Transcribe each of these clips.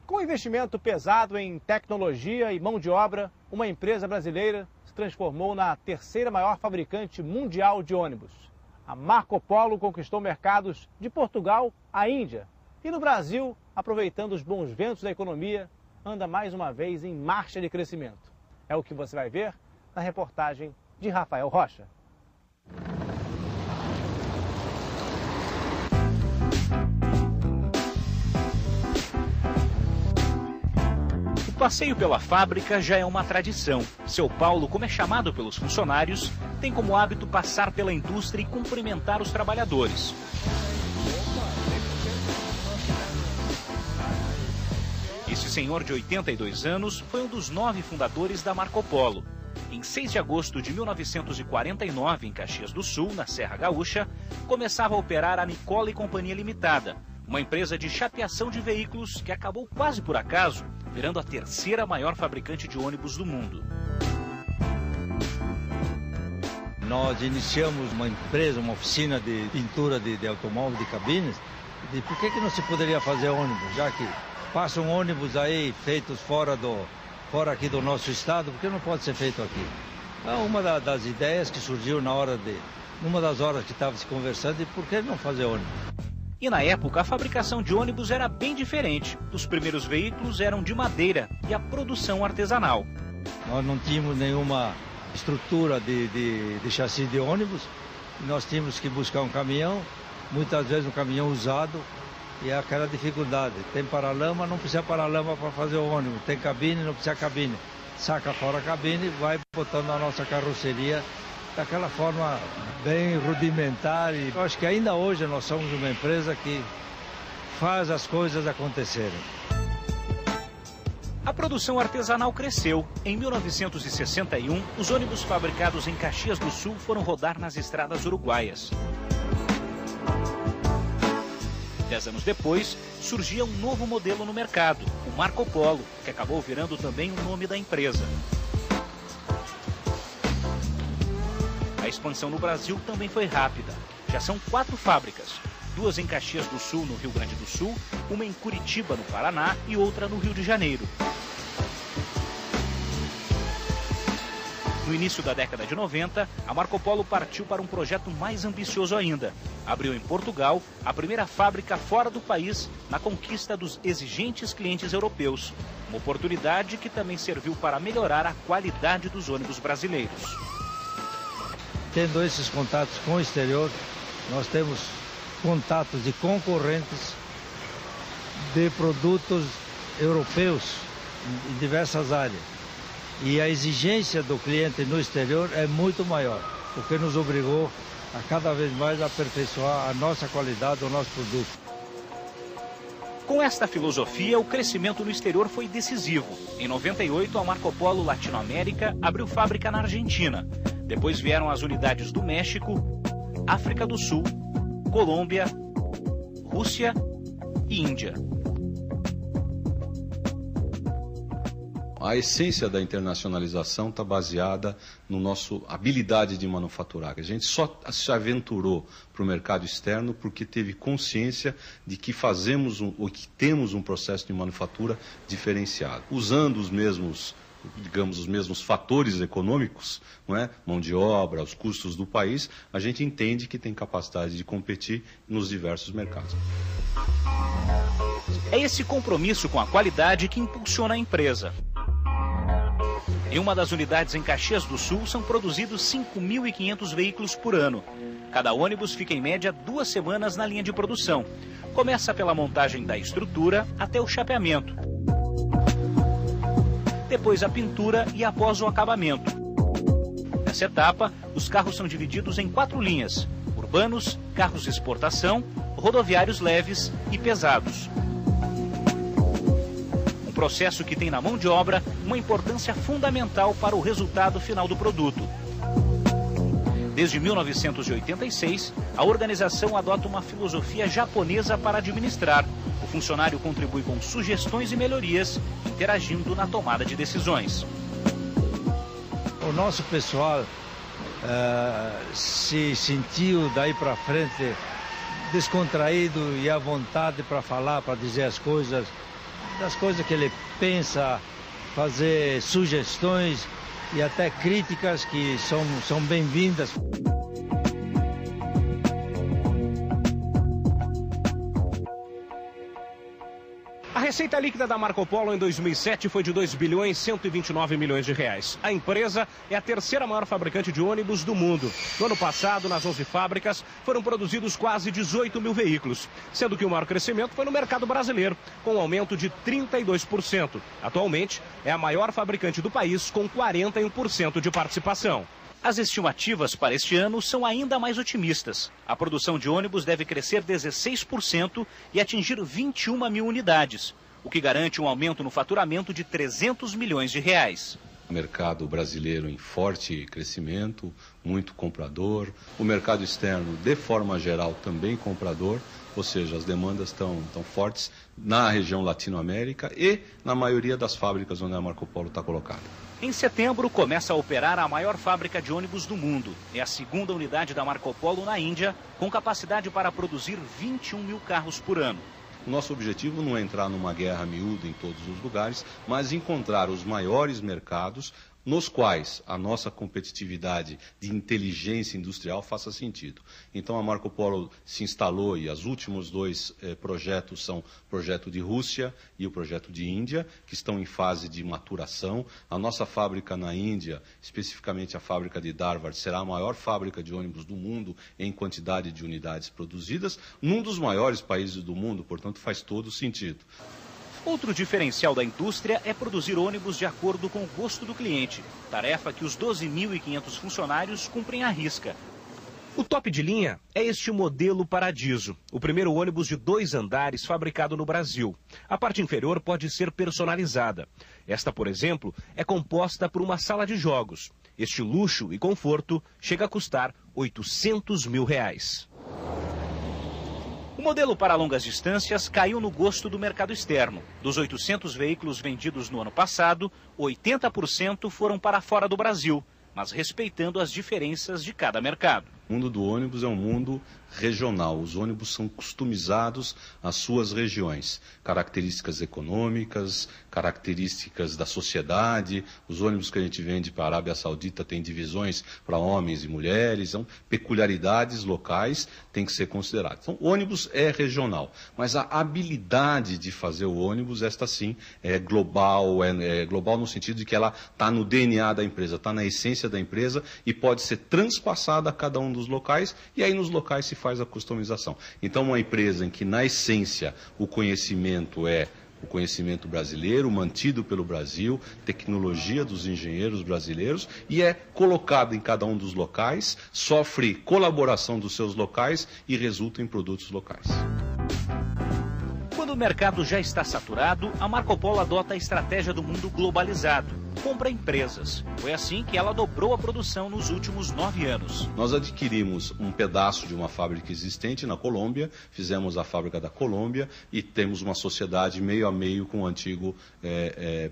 Com investimento pesado em tecnologia e mão de obra, uma empresa brasileira se transformou na terceira maior fabricante mundial de ônibus. A Marco Polo conquistou mercados de Portugal à Índia. E no Brasil, aproveitando os bons ventos da economia, anda mais uma vez em marcha de crescimento. É o que você vai ver na reportagem de Rafael Rocha. O passeio pela fábrica já é uma tradição. Seu Paulo, como é chamado pelos funcionários, tem como hábito passar pela indústria e cumprimentar os trabalhadores. Esse senhor de 82 anos foi um dos 9 fundadores da Marco Polo. Em 6 de agosto de 1949, em Caxias do Sul, na Serra Gaúcha, começava a operar a Nicola e Companhia Limitada, uma empresa de chapeação de veículos que acabou quase por acaso virando a terceira maior fabricante de ônibus do mundo. Nós iniciamos uma empresa, uma oficina de pintura de automóvel, de cabines, e por que não se poderia fazer ônibus, já que passam ônibus aí feitos fora aqui do nosso estado, por que não pode ser feito aqui? É uma das ideias que surgiu numa das horas que estava se conversando, e por que não fazer ônibus? E na época a fabricação de ônibus era bem diferente. Os primeiros veículos eram de madeira e a produção artesanal. Nós não tínhamos nenhuma estrutura de chassi de ônibus, e nós tínhamos que buscar um caminhão, muitas vezes um caminhão usado, e é aquela dificuldade. Tem paralama, não precisa paralama para fazer o ônibus. Tem cabine, não precisa cabine. Saca fora a cabine, vai botando a nossa carroceria daquela forma bem rudimentar. E eu acho que ainda hoje nós somos uma empresa que faz as coisas acontecerem. A produção artesanal cresceu. Em 1961, os ônibus fabricados em Caxias do Sul foram rodar nas estradas uruguaias. 10 anos depois, surgia um novo modelo no mercado, o Marco Polo, que acabou virando também o nome da empresa. A expansão no Brasil também foi rápida. Já são 4 fábricas, 2 em Caxias do Sul, no Rio Grande do Sul, uma em Curitiba, no Paraná, e outra no Rio de Janeiro. No início da década de 90, a Marco Polo partiu para um projeto mais ambicioso ainda. Abriu em Portugal a primeira fábrica fora do país na conquista dos exigentes clientes europeus. Uma oportunidade que também serviu para melhorar a qualidade dos ônibus brasileiros. Tendo esses contatos com o exterior, nós temos contatos de concorrentes de produtos europeus em diversas áreas. E a exigência do cliente no exterior é muito maior, o que nos obrigou a cada vez mais aperfeiçoar a nossa qualidade, o nosso produto. Com esta filosofia, o crescimento no exterior foi decisivo. Em 98, a Marco Polo Latinoamérica abriu fábrica na Argentina. Depois vieram as unidades do México, África do Sul, Colômbia, Rússia e Índia. A essência da internacionalização está baseada no nosso habilidade de manufaturar. A gente só se aventurou para o mercado externo porque teve consciência de que que temos um processo de manufatura diferenciado, usando os mesmos fatores econômicos, não é? Mão de obra, os custos do país. A gente entende que tem capacidade de competir nos diversos mercados. É esse compromisso com a qualidade que impulsiona a empresa. Em uma das unidades em Caxias do Sul, são produzidos 5.500 veículos por ano. Cada ônibus fica em média 2 semanas na linha de produção. Começa pela montagem da estrutura até o chapeamento. Depois a pintura e após o acabamento. Nessa etapa, os carros são divididos em 4 linhas: urbanos, carros de exportação, rodoviários leves e pesados. Processo que tem na mão de obra uma importância fundamental para o resultado final do produto. Desde 1986, a organização adota uma filosofia japonesa para administrar. O funcionário contribui com sugestões e melhorias, interagindo na tomada de decisões. O nosso pessoal se sentiu daí para frente descontraído e à vontade para falar, para dizer as coisas. das coisas que ele pensa, fazer sugestões e até críticas que são bem-vindas. A receita líquida da Marco Polo em 2007 foi de 2 bilhões 129 milhões de reais. A empresa é a terceira maior fabricante de ônibus do mundo. No ano passado, nas 11 fábricas, foram produzidos quase 18 mil veículos, sendo que o maior crescimento foi no mercado brasileiro, com um aumento de 32%. Atualmente, é a maior fabricante do país, com 41% de participação. As estimativas para este ano são ainda mais otimistas. A produção de ônibus deve crescer 16% e atingir 21 mil unidades, o que garante um aumento no faturamento de 300 milhões de reais. O mercado brasileiro em forte crescimento, muito comprador. O mercado externo, de forma geral, também comprador. Ou seja, as demandas estão fortes na região Latinoamérica e na maioria das fábricas onde a Marco Polo está colocada. Em setembro, começa a operar a maior fábrica de ônibus do mundo. É a segunda unidade da Marco Polo na Índia, com capacidade para produzir 21 mil carros por ano. O nosso objetivo não é entrar numa guerra miúda em todos os lugares, mas encontrar os maiores mercados nos quais a nossa competitividade de inteligência industrial faça sentido. Então a Marco Polo se instalou e os últimos dois projetos são o projeto de Rússia e o projeto de Índia, que estão em fase de maturação. A nossa fábrica na Índia, especificamente a fábrica de Dharwad, será a maior fábrica de ônibus do mundo em quantidade de unidades produzidas, num dos maiores países do mundo, portanto faz todo sentido. Outro diferencial da indústria é produzir ônibus de acordo com o gosto do cliente, tarefa que os 12.500 funcionários cumprem à risca. O top de linha é este modelo Paradiso, o primeiro ônibus de 2 andares fabricado no Brasil. A parte inferior pode ser personalizada. Esta, por exemplo, é composta por uma sala de jogos. Este luxo e conforto chega a custar R$ 800 mil. O modelo para longas distâncias caiu no gosto do mercado externo. Dos 800 veículos vendidos no ano passado, 80% foram para fora do Brasil, mas respeitando as diferenças de cada mercado. O mundo do ônibus é um mundo regional. Os ônibus são customizados às suas regiões. Características econômicas, características da sociedade. Os ônibus que a gente vende para a Arábia Saudita têm divisões para homens e mulheres. São peculiaridades locais, tem que ser consideradas. Então, o ônibus é regional, mas a habilidade de fazer o ônibus, esta sim, é global. É global no sentido de que ela está no DNA da empresa, está na essência da empresa e pode ser transpassada a cada um dos locais, e aí nos locais se faz a customização. Então, uma empresa em que, na essência, o conhecimento é o conhecimento brasileiro, mantido pelo Brasil, tecnologia dos engenheiros brasileiros, e é colocado em cada um dos locais, sofre colaboração dos seus locais e resulta em produtos locais. Quando o mercado já está saturado, a Marco Polo adota a estratégia do mundo globalizado. Compra empresas. Foi assim que ela dobrou a produção nos últimos 9 anos. Nós adquirimos um pedaço de uma fábrica existente na Colômbia, fizemos a fábrica da Colômbia e temos uma sociedade meio a meio com o antigo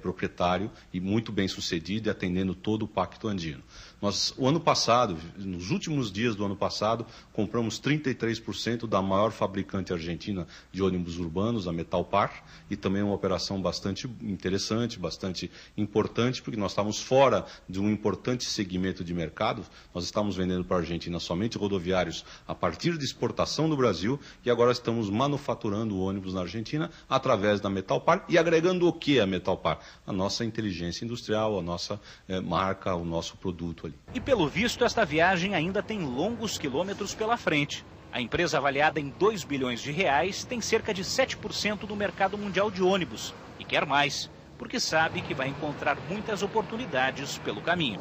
proprietário e muito bem sucedido e atendendo todo o Pacto Andino. Nós, o ano passado, nos últimos dias do ano passado, compramos 33% da maior fabricante argentina de ônibus urbanos, a Metalpar, e também uma operação bastante interessante, bastante importante, porque nós estávamos fora de um importante segmento de mercado. Nós estávamos vendendo para a Argentina somente rodoviários a partir de exportação do Brasil, e agora estamos manufaturando ônibus na Argentina através da Metalpar e agregando o que a Metalpar? A nossa inteligência industrial, a nossa marca, o nosso produto ali. E pelo visto, esta viagem ainda tem longos quilômetros pela frente. A empresa, avaliada em 2 bilhões de reais, tem cerca de 7% do mercado mundial de ônibus e quer mais, porque sabe que vai encontrar muitas oportunidades pelo caminho.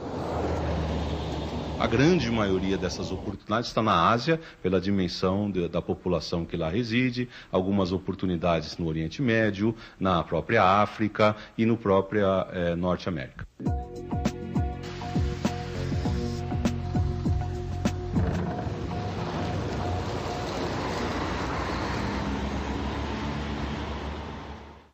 A grande maioria dessas oportunidades está na Ásia, pela dimensão da população que lá reside, algumas oportunidades no Oriente Médio, na própria África e no próprio Norte América.